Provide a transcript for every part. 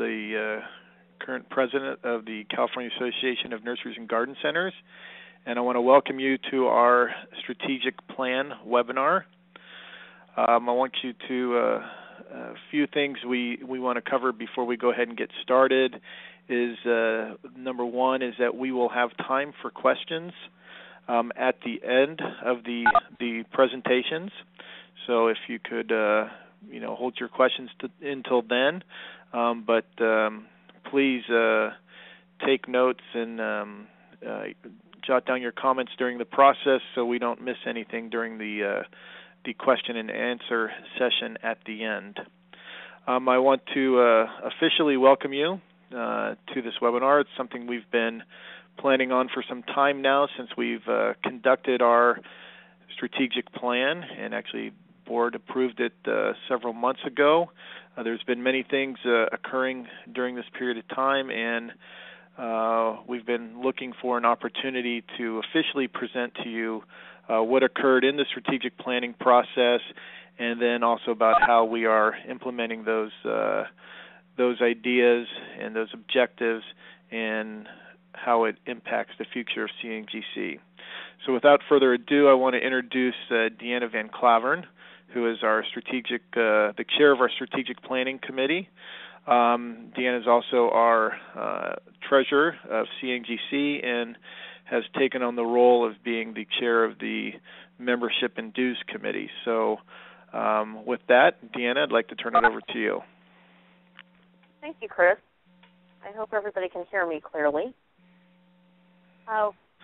the current president of the California Association of Nurseries and Garden Centers, and I want to welcome you to our strategic plan webinar. I want you to, a few things we want to cover before we go ahead and get started is, number one is that we will have time for questions at the end of the presentations. So if you could, hold your questions until then, but please take notes and jot down your comments during the process so we don't miss anything during the question and answer session at the end. I want to officially welcome you to this webinar. It's something we've been planning on for some time now since we've conducted our strategic plan, and actually the board approved it several months ago. There's been many things occurring during this period of time, and we've been looking for an opportunity to officially present to you what occurred in the strategic planning process, and then also about how we are implementing those ideas and those objectives and how it impacts the future of CANGC. So without further ado, I want to introduce Deanna Van Claveren, who is our the chair of our strategic planning committee. Deanna is also our treasurer of CANGC and has taken on the role of being the chair of the membership and dues committee. So with that, Deanna, I'd like to turn it over to you. Thank you, Chris. I hope everybody can hear me clearly.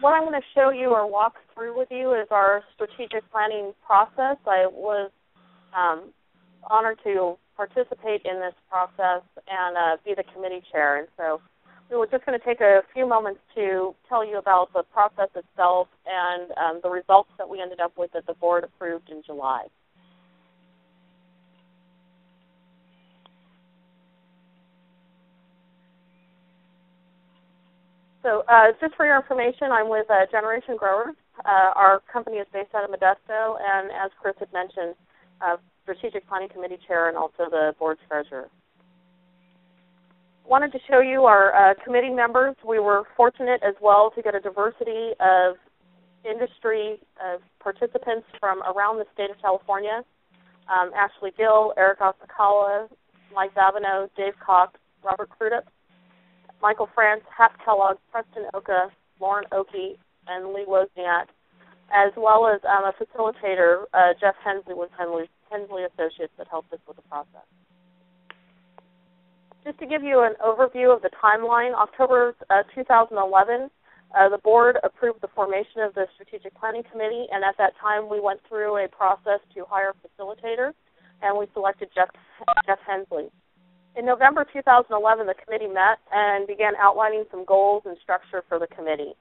What I'm going to show you or walk through with you is our strategic planning process. I was honored to participate in this process and be the committee chair. And so we were just going to take a few moments to tell you about the process itself and the results that we ended up with that the board approved in July. So just for your information, I'm with Generation Growers. Our company is based out of Modesto, and as Chris had mentioned, Strategic Planning Committee Chair and also the board treasurer. Wanted to show you our committee members. We were fortunate as well to get a diversity of industry participants from around the state of California. Ashley Gill, Eric Osakawa, Mike Zavino, Dave Cox, Robert Crudup, Michael France, Hap Kellogg, Preston Oka, Lauren Oakey, and Lee Wozniak, as well as a facilitator, Jeff Hensley with Hensley Associates, that helped us with the process. Just to give you an overview of the timeline, October 2011, the board approved the formation of the Strategic Planning Committee, and at that time we went through a process to hire a facilitator, and we selected Jeff Hensley. In November 2011, the committee met and began outlining some goals and structure for the committee.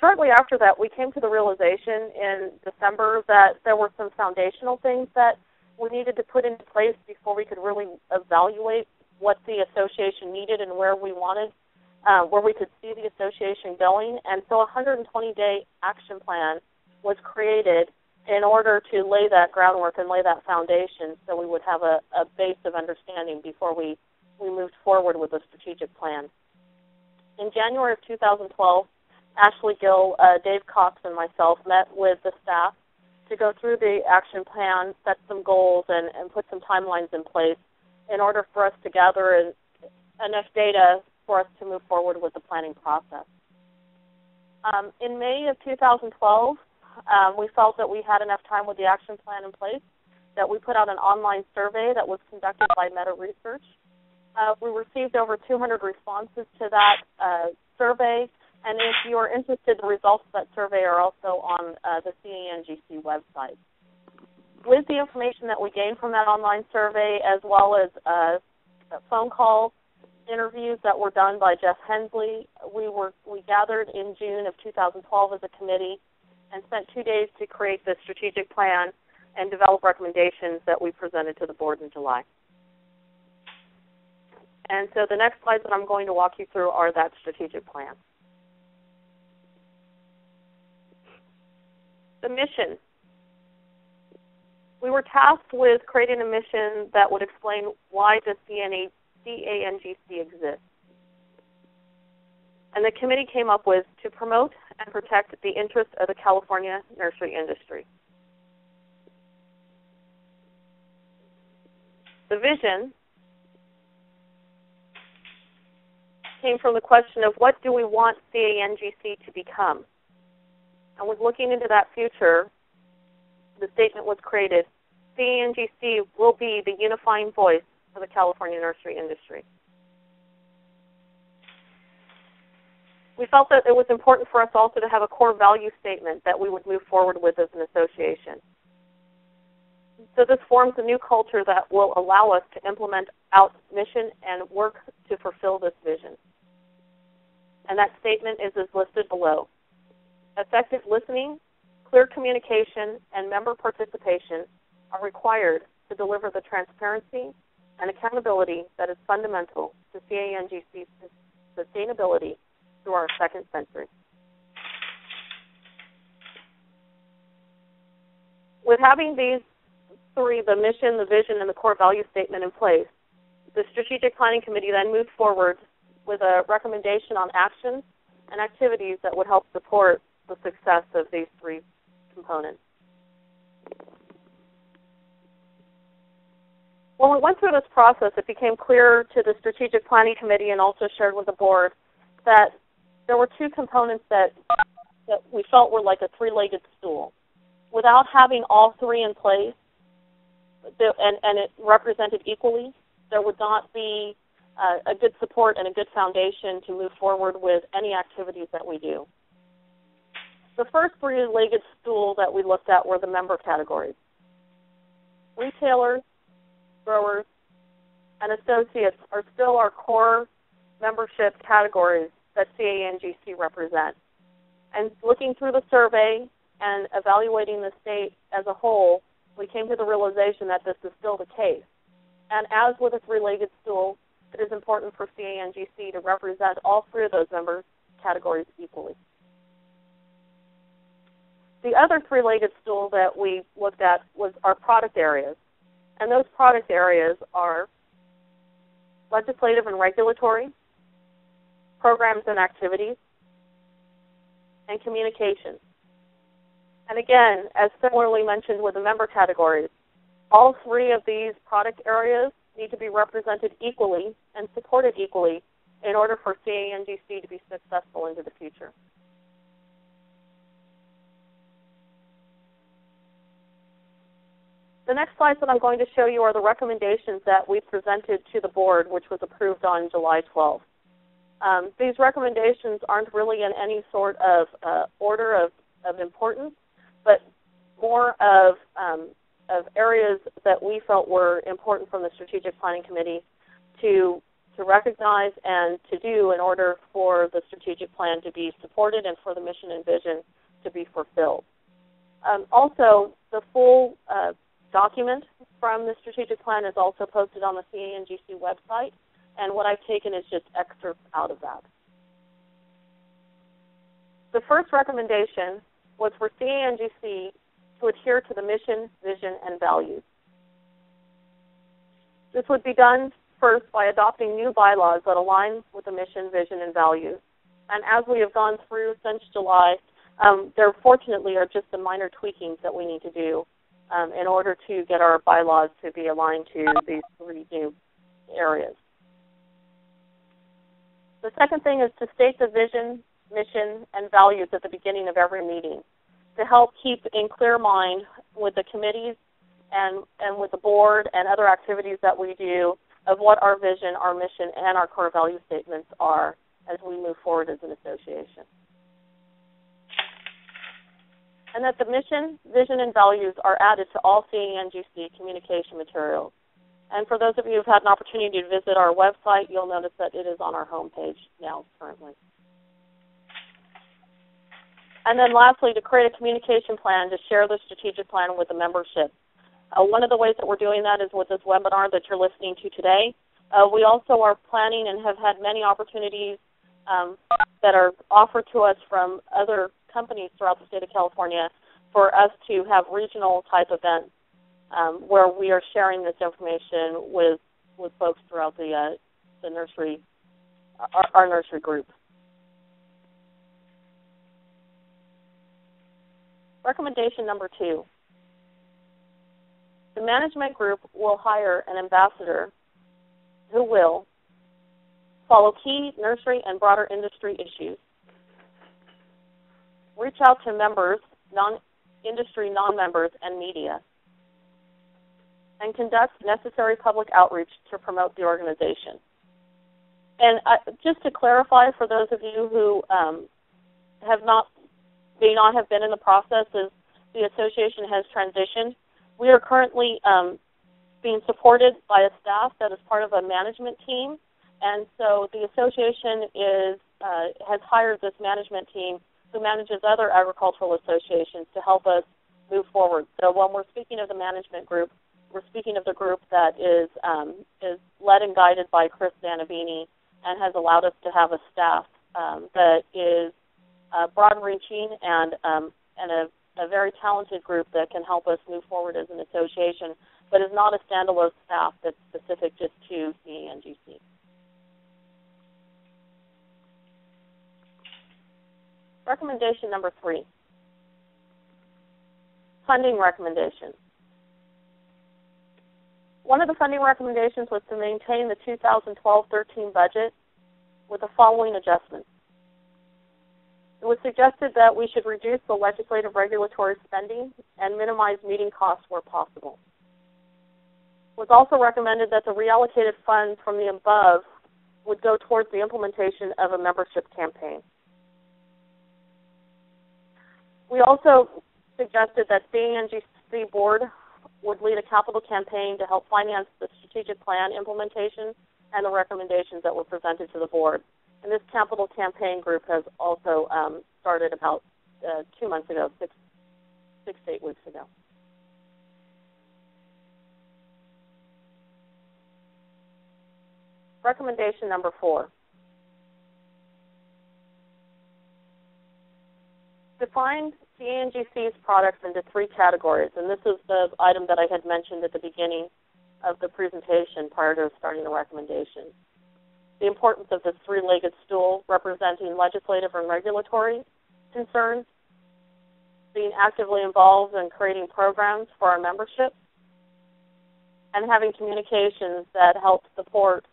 Shortly after that, we came to the realization in December that there were some foundational things that we needed to put into place before we could really evaluate what the association needed and where we wanted, where we could see the association going. And so a 120-day action plan was created in order to lay that groundwork and lay that foundation so we would have a base of understanding before we moved forward with a strategic plan. In January of 2012, Ashley Gill, Dave Cox, and myself met with the staff to go through the action plan, set some goals, and put some timelines in place in order for us to gather enough data for us to move forward with the planning process. In May of 2012, we felt that we had enough time with the action plan in place, that we put out an online survey that was conducted by Meta Research. We received over 200 responses to that survey, and if you are interested, the results of that survey are also on the CANGC website. With the information that we gained from that online survey, as well as phone calls, interviews that were done by Jeff Hensley, we gathered in June of 2012 as a committee and spent 2 days to create the strategic plan and develop recommendations that we presented to the board in July. And so the next slides that I'm going to walk you through are that strategic plan. The mission. We were tasked with creating a mission that would explain why does CANGC exists. And the committee came up with to promote and protect the interests of the California nursery industry. The vision came from the question of what do we want CANGC to become? And with looking into that future, the statement was created, CANGC will be the unifying voice for the California nursery industry. We felt that it was important for us also to have a core value statement that we would move forward with as an association. So this forms a new culture that will allow us to implement our mission and work to fulfill this vision. And that statement is as listed below. Effective listening, clear communication, and member participation are required to deliver the transparency and accountability that is fundamental to CANGC's sustainability through our second century. With having these three, the mission, the vision, and the core value statement in place, the Strategic Planning Committee then moved forward with a recommendation on actions and activities that would help support the success of these three components. When we went through this process, it became clear to the Strategic Planning Committee and also shared with the board that there were two components that we felt were like a three-legged stool. Without having all three in place, and it represented equally, there would not be a good support and a good foundation to move forward with any activities that we do. The first three-legged stool that we looked at were the member categories. Retailers, growers, and associates are still our core membership categories that CANGC represents. And looking through the survey and evaluating the state as a whole, we came to the realization that this is still the case. And as with a three-legged stool, it is important for CANGC to represent all three of those member categories equally. The other three-legged stool that we looked at was our product areas. And those product areas are legislative and regulatory, programs and activities, and communications. And again, as similarly mentioned with the member categories, all three of these product areas need to be represented equally and supported equally in order for CANGC to be successful into the future. The next slides that I'm going to show you are the recommendations that we presented to the board, which was approved on July 12th. These recommendations aren't really in any sort of order of importance, but more of areas that we felt were important from the Strategic Planning Committee to recognize and to do in order for the strategic plan to be supported and for the mission and vision to be fulfilled. Also, the full document from the strategic plan is also posted on the CANGC website, and what I've taken is just excerpts out of that. The first recommendation was for CANGC to adhere to the mission, vision, and values. This would be done first by adopting new bylaws that align with the mission, vision, and values. And as we have gone through since July, there fortunately are just some minor tweakings that we need to do in order to get our bylaws to be aligned to these three new areas. The second thing is to state the vision, mission, and values at the beginning of every meeting to help keep in clear mind with the committees and with the board and other activities that we do of what our vision, our mission, and our core value statements are as we move forward as an association. And that the mission, vision, and values are added to all CANGC communication materials. And for those of you who've had an opportunity to visit our website, you'll notice that it is on our homepage now currently. And then lastly, to create a communication plan to share the strategic plan with the membership. One of the ways that we're doing that is with this webinar that you're listening to today. We also are planning and have had many opportunities that are offered to us from other companies throughout the state of California for us to have regional type events where we are sharing this information with folks throughout the the nursery, our nursery group. Recommendation number 2. The management group will hire an ambassador who will follow key nursery and broader industry issues, reach out to members, industry non-members, and media, and conduct necessary public outreach to promote the organization. And just to clarify for those of you who may not have been in the process as the association has transitioned, we are currently being supported by a staff that is part of a management team, and so the association has hired this management team who manages other agricultural associations to help us move forward. So when we're speaking of the management group, we're speaking of the group that is led and guided by Chris Zanabini and has allowed us to have a staff that is broad-reaching and a very talented group that can help us move forward as an association, but is not a standalone staff that's specific just to CANGC. Recommendation number 3, funding recommendations. One of the funding recommendations was to maintain the 2012-13 budget with the following adjustments. It was suggested that we should reduce the legislative regulatory spending and minimize meeting costs where possible. It was also recommended that the reallocated funds from the above would go towards the implementation of a membership campaign. We also suggested that CANGC board would lead a capital campaign to help finance the strategic plan implementation and the recommendations that were presented to the board. And this capital campaign group has also started about 2 months ago, 6 to 8 weeks ago. Recommendation number 4. Define CANGC's products into 3 categories, and this is the item that I had mentioned at the beginning of the presentation prior to starting the recommendation. The importance of this 3-legged stool representing legislative and regulatory concerns, being actively involved in creating programs for our membership, and having communications that help support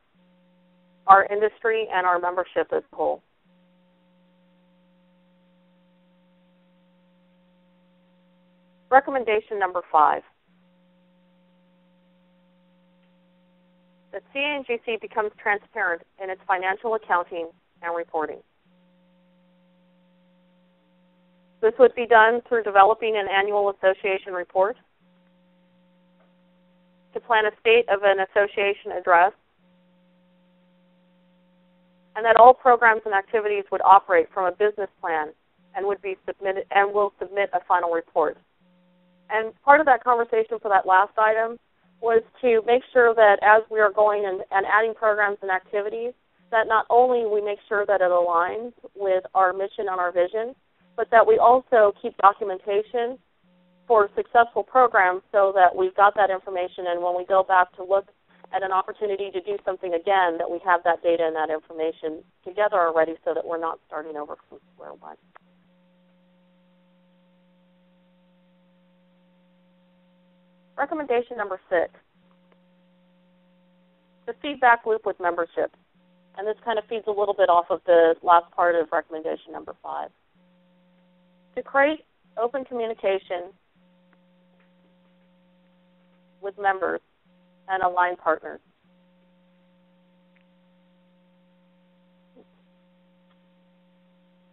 our industry and our membership as a whole. Recommendation number 5. That CANGC becomes transparent in its financial accounting and reporting. This would be done through developing an annual association report, to plan a state of an association address, and that all programs and activities would operate from a business plan and would be submitted and will submit a final report. And part of that conversation for that last item was to make sure that as we are going and adding programs and activities, that not only we make sure that it aligns with our mission and our vision, but that we also keep documentation for successful programs so that we've got that information, and when we go back to look at an opportunity to do something again, that we have that data and that information together already so that we're not starting over from square one. Recommendation number 6, the feedback loop with membership. And this kind of feeds a little bit off of the last part of recommendation number 5. To create open communication with members and aligned partners.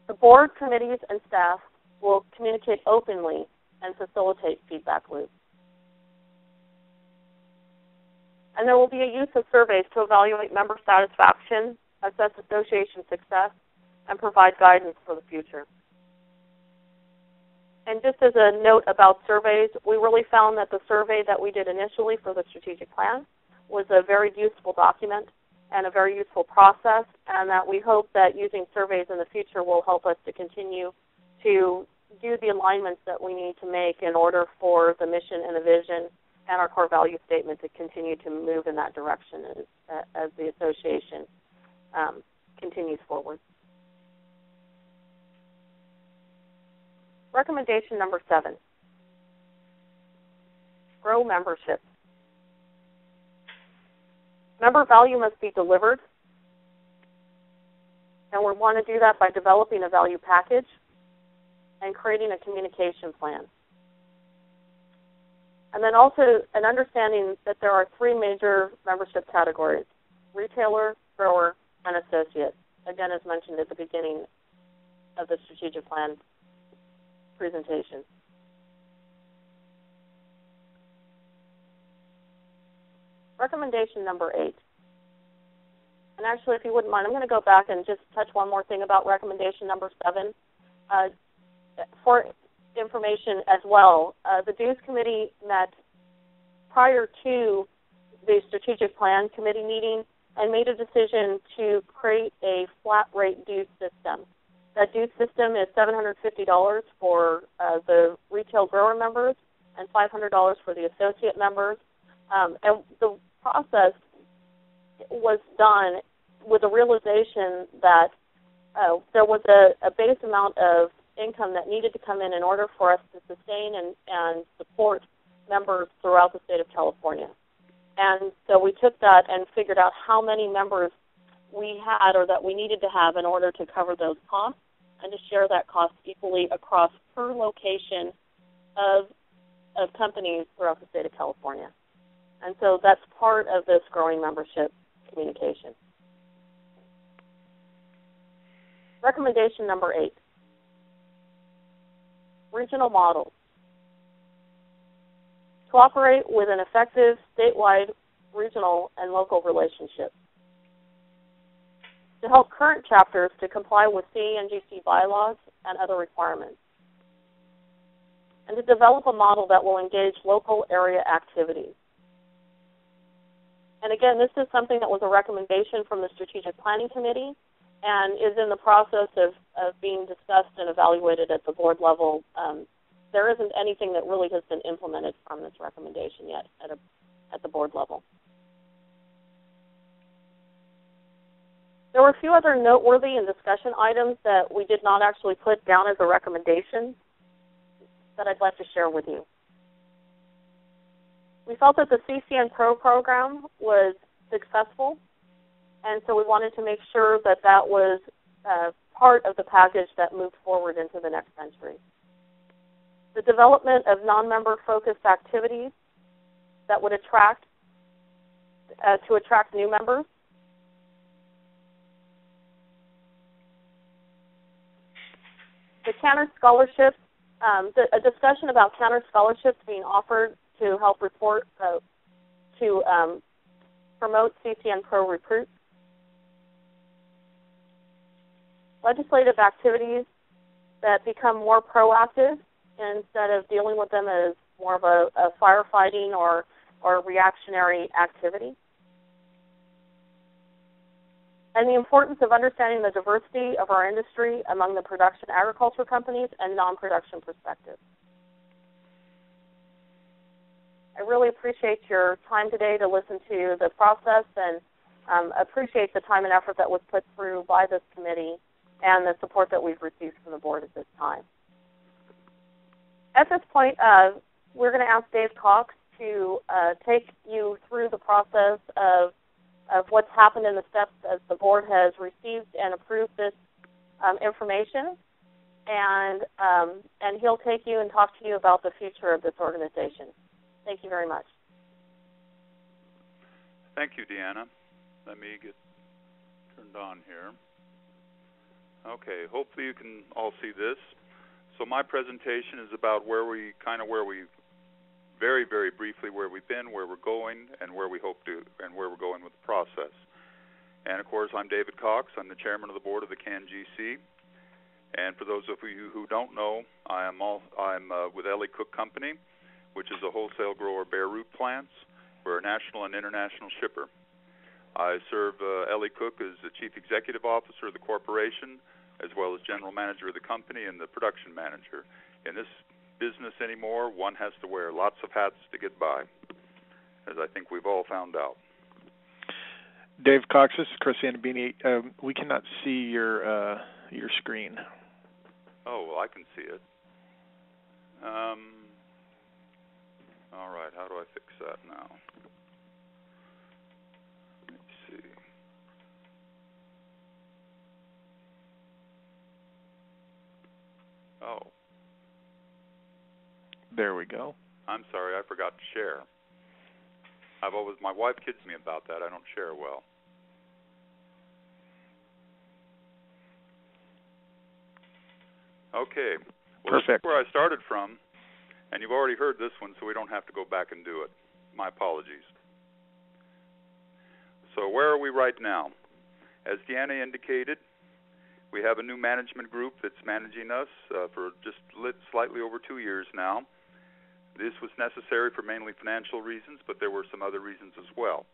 The board, committees, and staff will communicate openly and facilitate feedback loops. And there will be a use of surveys to evaluate member satisfaction, assess association success, and provide guidance for the future. And just as a note about surveys, we really found that the survey that we did initially for the strategic plan was a very useful document and a very useful process, and that we hope that using surveys in the future will help us to continue to do the alignments that we need to make in order for the mission and the vision and our core value statement to continue to move in that direction as the association continues forward. Recommendation number 7, grow membership. Member value must be delivered, and we want to do that by developing a value package and creating a communication plan. And then also an understanding that there are 3 major membership categories: retailer, grower, and associate. Again, as mentioned at the beginning of the strategic plan presentation. Recommendation number 8. And actually, if you wouldn't mind, I'm going to go back and just touch one more thing about recommendation number 7. For information as well, the dues committee met prior to the strategic plan committee meeting and made a decision to create a flat rate dues system. That dues system is $750 for the retail grower members and $500 for the associate members. And the process was done with the realization that there was a base amount of income that needed to come in order for us to sustain and support members throughout the state of California. And so we took that and figured out how many members we had or that we needed to have in order to cover those costs and to share that cost equally across per location of companies throughout the state of California. And so that's part of this growing membership communication. Recommendation number 8, regional models. To operate with an effective statewide, regional, and local relationship. To help current chapters to comply with CANGC bylaws and other requirements. And to develop a model that will engage local area activities. And again, this is something that was a recommendation from the Strategic Planning Committee and is in the process of being discussed and evaluated at the board level. There isn't anything that really has been implemented from this recommendation yet at the board level. There were a few other noteworthy and discussion items that we did not actually put down as a recommendation that I'd like to share with you. We felt that the CCN Pro program was successful, and so we wanted to make sure that that was part of the package that moved forward into the next century. The development of non-member focused activities that would attract new members. The counter scholarships, a discussion about counter scholarships being offered to help promote CCN Pro recruits. Legislative activities that become more proactive instead of dealing with them as more of a firefighting or reactionary activity. And the importance of understanding the diversity of our industry among the production agriculture companies and non-production perspectives. I really appreciate your time today to listen to the process and appreciate the time and effort that was put through by this committee and the support that we've received from the board at this time. At this point, we're going to ask Dave Cox to take you through the process of what's happened in the steps as the board has received and approved this information, and he'll take you and talk to you about the future of this organization. Thank you very much. Thank you, Deanna. Let me get turned on here. Okay, hopefully you can all see this. So my presentation is about very, very briefly where we've been, where we're going, and where we hope to, and where we're going with the process. And of course, I'm David Cox. I'm the chairman of the board of the CANGC. And for those of you who don't know, I'm with Ellie Cook Company, which is a wholesale grower of bare root plants. We're a national and international shipper. I serve Ellie Cook as the chief executive officer of the corporation, as well as general manager of the company and the production manager. In this business anymore, one has to wear lots of hats to get by. as I think we've all found out. Dave Cox, this is Chris Anabini. We cannot see your screen. Oh, well, I can see it. All right, how do I fix that now? Let's see. Oh. There we go. I'm sorry, I forgot to share. My wife kids me about that. I don't share well. Okay. Well, Perfect. This is where I started from, and you've already heard this one, so we don't have to go back and do it. My apologies. So where are we right now? As Deanna indicated, we have a new management group that's managing us for just slightly over 2 years now. This was necessary for mainly financial reasons, but there were some other reasons as well.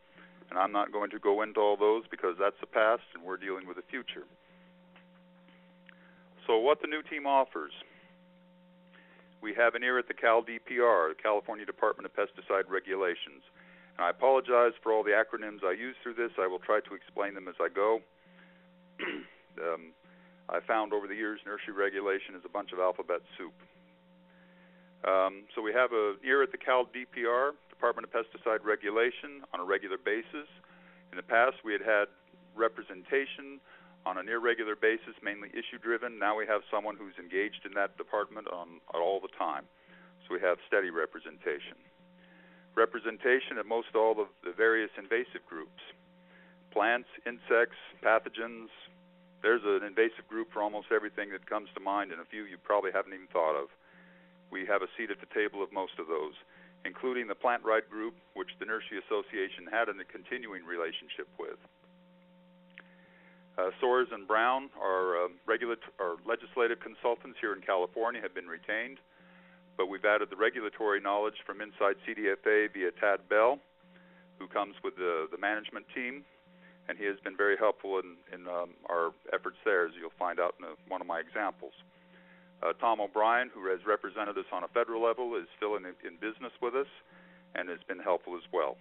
And I'm not going to go into all those because that's the past and we're dealing with the future. So what the new team offers. We have an ear at the CalDPR, the California Department of Pesticide Regulations. And I apologize for all the acronyms I use through this. I will try to explain them as I go. I found over the years nursery regulation is a bunch of alphabet soup. So we have an ear at the CalDPR, Department of Pesticide Regulation, on a regular basis. In the past, we had representation on an irregular basis, mainly issue-driven. Now we have someone who's engaged in that department all the time. So we have steady representation. Representation of most all of the various invasive groups. Plants, insects, pathogens. There's an invasive group for almost everything that comes to mind, and a few you probably haven't even thought of. We have a seat at the table of most of those, including the plant right group, which the Nursery Association had a continuing relationship with. Soares and Brown, our legislative consultants here in California, have been retained, but we've added the regulatory knowledge from inside CDFA via Tad Bell, who comes with the management team, and he has been very helpful in our efforts there, as you'll find out in one of my examples. Tom O'Brien, who has represented us on a federal level, is still in business with us and has been helpful as well.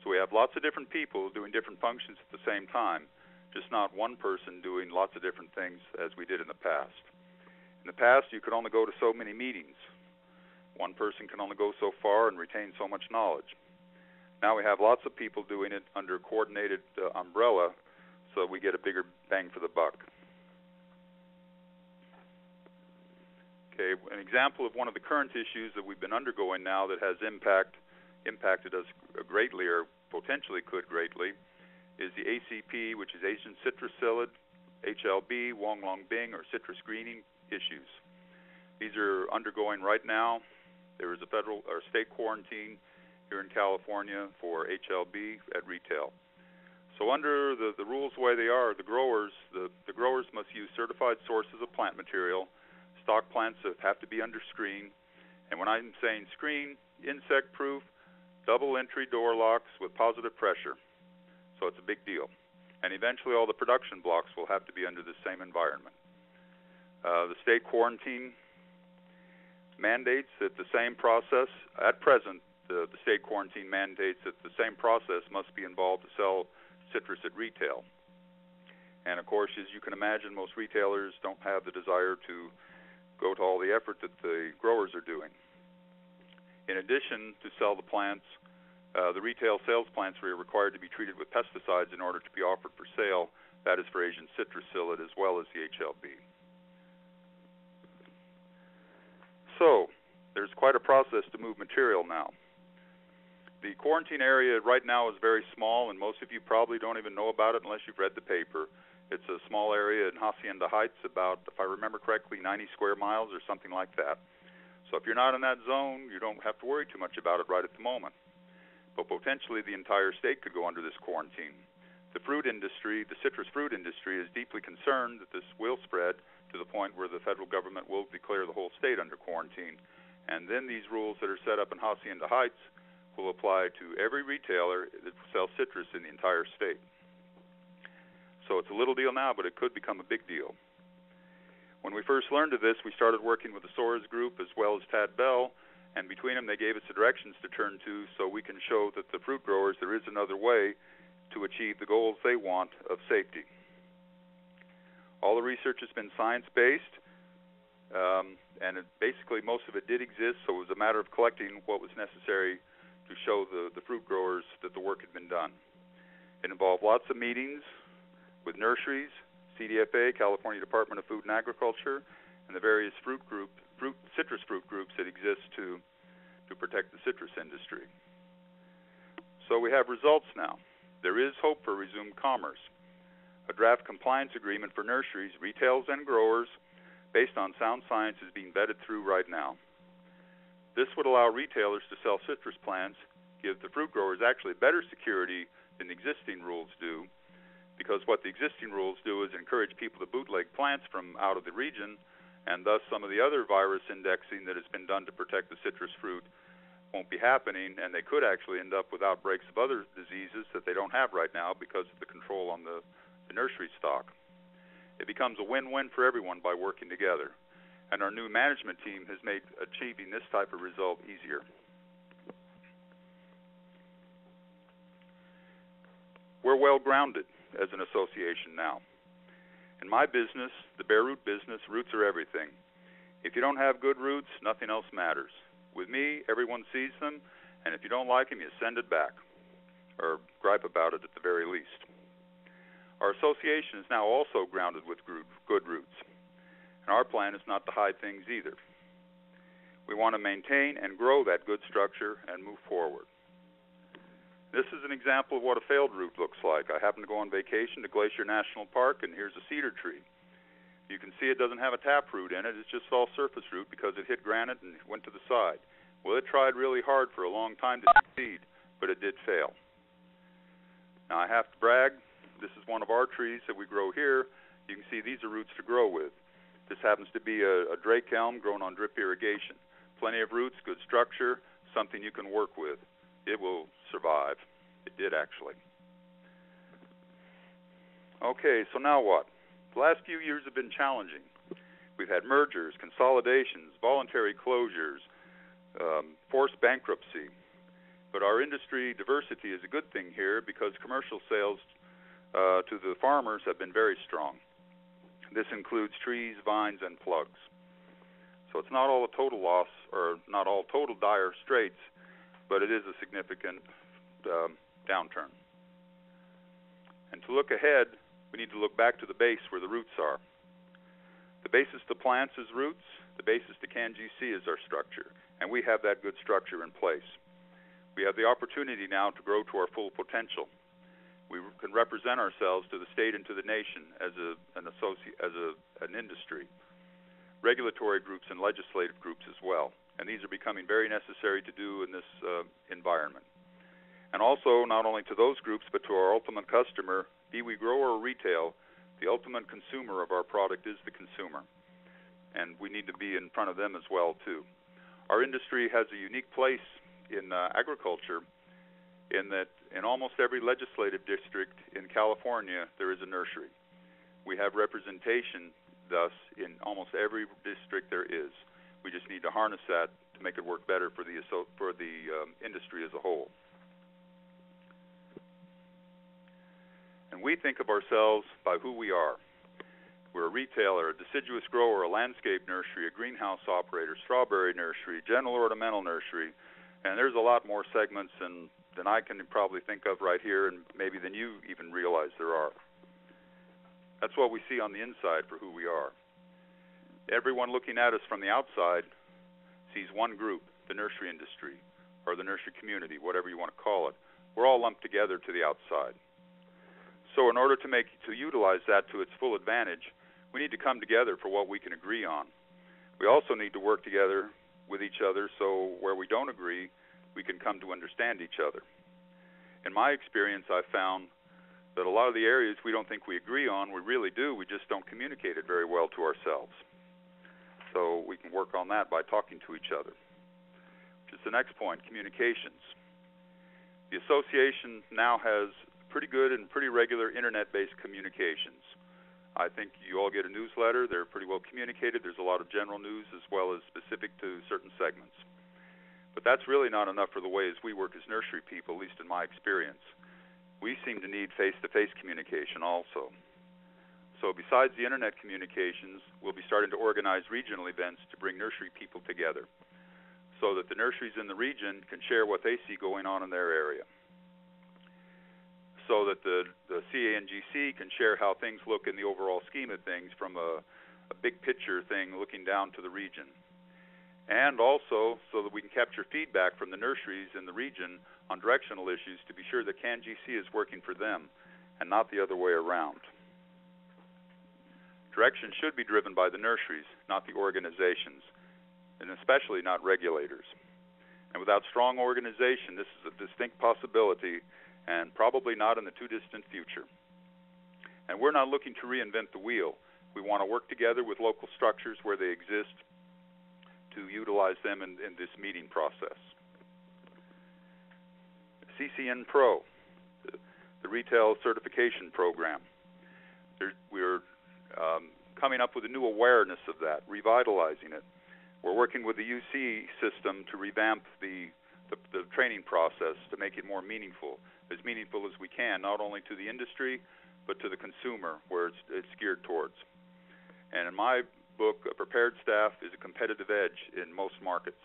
So we have lots of different people doing different functions at the same time, just not one person doing lots of different things as we did in the past. In the past, you could only go to so many meetings. One person can only go so far and retain so much knowledge. Now we have lots of people doing it under a coordinated umbrella, so we get a bigger bang for the buck. Okay, an example of one of the current issues that we've been undergoing now that has impacted us greatly, or potentially could greatly, is the ACP, which is Asian citrus psyllid, HLB, Wong Long Bing, or citrus greening issues. These are undergoing right now. There is a federal or state quarantine here in California for HLB at retail. So under the rules the way they are, the growers must use certified sources of plant material. Stock plants have to be under screen. And when I'm saying screen, insect-proof, double entry door locks with positive pressure. So it's a big deal. And eventually all the production blocks will have to be under the same environment. The state quarantine mandates that the same process, at present, the state quarantine mandates that the same process must be involved to sell citrus at retail. And of course, as you can imagine, most retailers don't have the desire to go to all the effort that the growers are doing. In addition, to sell the plants, the retail sales plants are required to be treated with pesticides in order to be offered for sale. That is for Asian citrus psyllid as well as the HLB. So, there's quite a process to move material now. The quarantine area right now is very small, and most of you probably don't even know about it unless you've read the paper. It's a small area in Hacienda Heights, about, if I remember correctly, 90 square miles or something like that. So if you're not in that zone, you don't have to worry too much about it right at the moment. But potentially the entire state could go under this quarantine. The fruit industry, the citrus fruit industry, is deeply concerned that this will spread to the point where the federal government will declare the whole state under quarantine. And then these rules that are set up in Hacienda Heights will apply to every retailer that sells citrus in the entire state. So it's a little deal now, but it could become a big deal. When we first learned of this, we started working with the Soares group as well as Tad Bell, And between them, they gave us the directions to turn to so we can show that the fruit growers there is another way to achieve the goals they want of safety. All the research has been science-based, and basically most of it did exist, so it was a matter of collecting what was necessary to show the fruit growers that the work had been done. It involved lots of meetings with nurseries, CDFA, California Department of Food and Agriculture, and the various citrus fruit groups that exist to protect the citrus industry. So we have results now. There is hope for resumed commerce. A draft compliance agreement for nurseries, retailers, and growers based on sound science is being vetted through right now. This would allow retailers to sell citrus plants, give the fruit growers actually better security than the existing rules do, because what the existing rules do is encourage people to bootleg plants from out of the region, and thus some of the other virus indexing that has been done to protect the citrus fruit won't be happening, and they could actually end up with outbreaks of other diseases that they don't have right now because of the control on the nursery stock. It becomes a win-win for everyone by working together, and our new management team has made achieving this type of result easier. We're well-grounded as an association now. In my business, the bare root business, roots are everything. If you don't have good roots, nothing else matters. With me, everyone sees them, and if you don't like them, you send it back, or gripe about it at the very least. Our association is now also grounded with good roots, and our plan is not to hide things either. We want to maintain and grow that good structure and move forward. This is an example of what a failed root looks like. I happened to go on vacation to Glacier National Park, and here's a cedar tree. You can see it doesn't have a taproot in it. It's just all surface root because it hit granite and went to the side. Well, it tried really hard for a long time to succeed, but it did fail. Now, I have to brag. This is one of our trees that we grow here. You can see these are roots to grow with. This happens to be a drake elm grown on drip irrigation. Plenty of roots, good structure, something you can work with. It will survive. It did, actually. Okay, so now what? The last few years have been challenging. We've had mergers, consolidations, voluntary closures, forced bankruptcy. But our industry diversity is a good thing here because commercial sales to the farmers have been very strong. This includes trees, vines, and plugs. So it's not all a total loss or not all total dire straits, but it is a significant downturn. And to look ahead, we need to look back to the base where the roots are. The basis to plants is roots. The basis to CANGC is our structure, and we have that good structure in place. We have the opportunity now to grow to our full potential. We can represent ourselves to the state and to the nation as an industry, regulatory groups and legislative groups as well. And these are becoming very necessary to do in this environment. And also, not only to those groups, but to our ultimate customer, be we grower or retail, the ultimate consumer of our product is the consumer. And we need to be in front of them as well, too. Our industry has a unique place in agriculture in that in almost every legislative district in California, there is a nursery. We have representation, thus, in almost every district there is. We just need to harness that to make it work better for the industry as a whole. And we think of ourselves by who we are. We're a retailer, a deciduous grower, a landscape nursery, a greenhouse operator, strawberry nursery, general ornamental nursery, and there's a lot more segments than I can probably think of right here, and maybe than you even realize there are. That's what we see on the inside for who we are. Everyone looking at us from the outside sees one group, the nursery industry, or the nursery community, whatever you want to call it. We're all lumped together to the outside. So in order to utilize that to its full advantage, we need to come together for what we can agree on. We also need to work together with each other so where we don't agree, we can come to understand each other. In my experience, I've found that a lot of the areas we don't think we agree on, we really do, we just don't communicate it very well to ourselves. So we can work on that by talking to each other. Which is the next point, communications. The association now has pretty good and pretty regular internet-based communications. I think you all get a newsletter. They're pretty well communicated. There's a lot of general news as well as specific to certain segments. But that's really not enough for the ways we work as nursery people, at least in my experience. We seem to need face-to-face communication also. So besides the internet communications, we'll be starting to organize regional events to bring nursery people together so that the nurseries in the region can share what they see going on in their area, so that the CANGC can share how things look in the overall scheme of things from a big picture thing looking down to the region. And also so that we can capture feedback from the nurseries in the region on directional issues to be sure that CANGC is working for them and not the other way around. Direction should be driven by the nurseries, not the organizations, and especially not regulators. And without strong organization, this is a distinct possibility and probably not in the too distant future. And we're not looking to reinvent the wheel. We want to work together with local structures where they exist to utilize them in this meeting process. CCN Pro, the retail certification program. We're coming up with a new awareness of that, revitalizing it. We're working with the UC system to revamp the training process to make it more meaningful as we can, not only to the industry, but to the consumer, where it's geared towards. And in my book, a prepared staff is a competitive edge in most markets.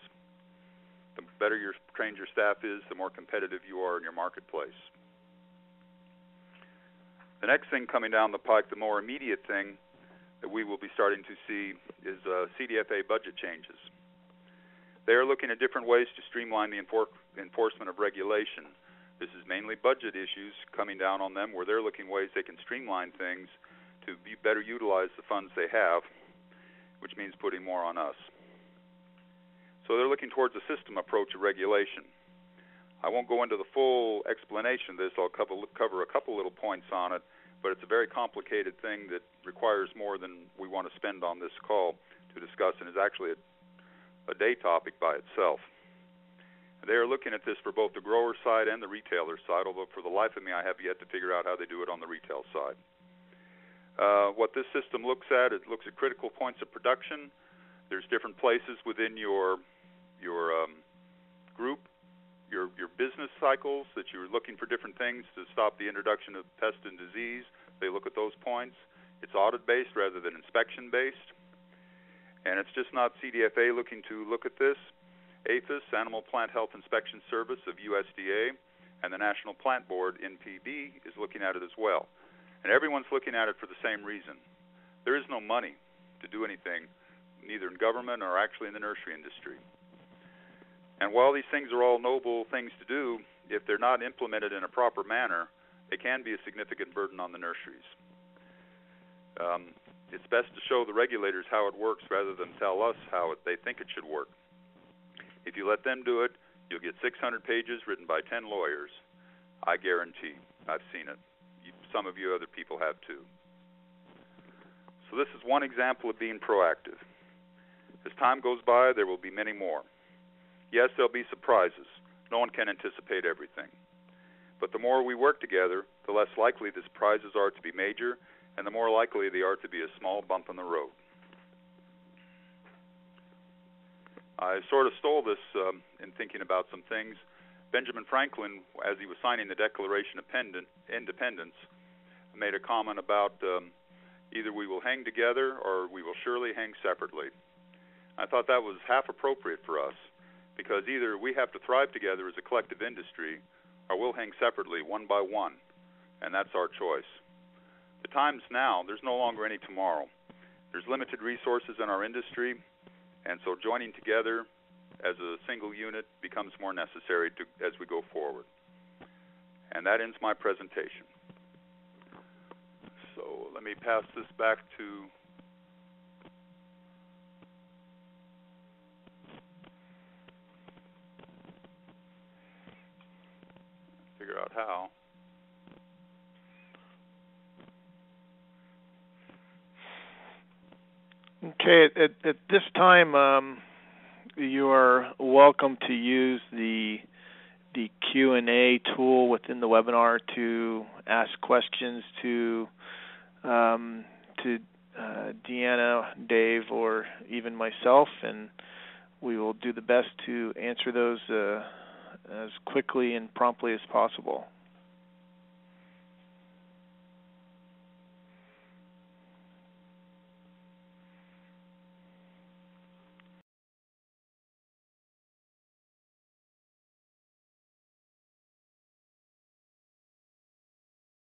The better trained your staff is, the more competitive you are in your marketplace. The next thing coming down the pike, the more immediate thing that we will be starting to see is CDFA budget changes. They are looking at different ways to streamline the enforcement of regulation. This is mainly budget issues coming down on them, where they're looking ways they can streamline things to better utilize the funds they have, which means putting more on us. So they're looking towards a system approach of regulation. I won't go into the full explanation of this. I'll cover a couple little points on it, but it's a very complicated thing that requires more than we want to spend on this call to discuss, and is actually a day topic by itself. They are looking at this for both the grower side and the retailer side, although for the life of me I have yet to figure out how they do it on the retail side. What this system looks at, it looks at critical points of production. There's different places within your group, your business cycles that you're looking for different things to stop the introduction of pest and disease. They look at those points. It's audit-based rather than inspection-based. And it's just not CDFA looking to look at this. APHIS, Animal Plant Health Inspection Service of USDA, and the National Plant Board, NPB, is looking at it as well. And everyone's looking at it for the same reason. There is no money to do anything, neither in government or actually in the nursery industry. And while these things are all noble things to do, if they're not implemented in a proper manner, they can be a significant burden on the nurseries. It's best to show the regulators how it works rather than tell us how they think it should work. If you let them do it, you'll get 600 pages written by 10 lawyers. I guarantee. I've seen it. Some of you other people have too. So this is one example of being proactive. As time goes by, there will be many more. Yes, there'll be surprises. No one can anticipate everything. But the more we work together, the less likely the surprises are to be major, and the more likely they are to be a small bump in the road. I sort of stole this in thinking about some things. Benjamin Franklin, as he was signing the Declaration of Independence, made a comment about either we will hang together or we will surely hang separately. I thought that was half appropriate for us, because either we have to thrive together as a collective industry or we'll hang separately one by one, and that's our choice. The time's now. There's no longer any tomorrow. There's limited resources in our industry, and so joining together as a single unit becomes more necessary as we go forward. And that ends my presentation. So let me pass this back to figure out how. Okay, at this time, you are welcome to use the Q&A tool within the webinar to ask questions to Deanna, Dave, or even myself, and we will do the best to answer those as quickly and promptly as possible.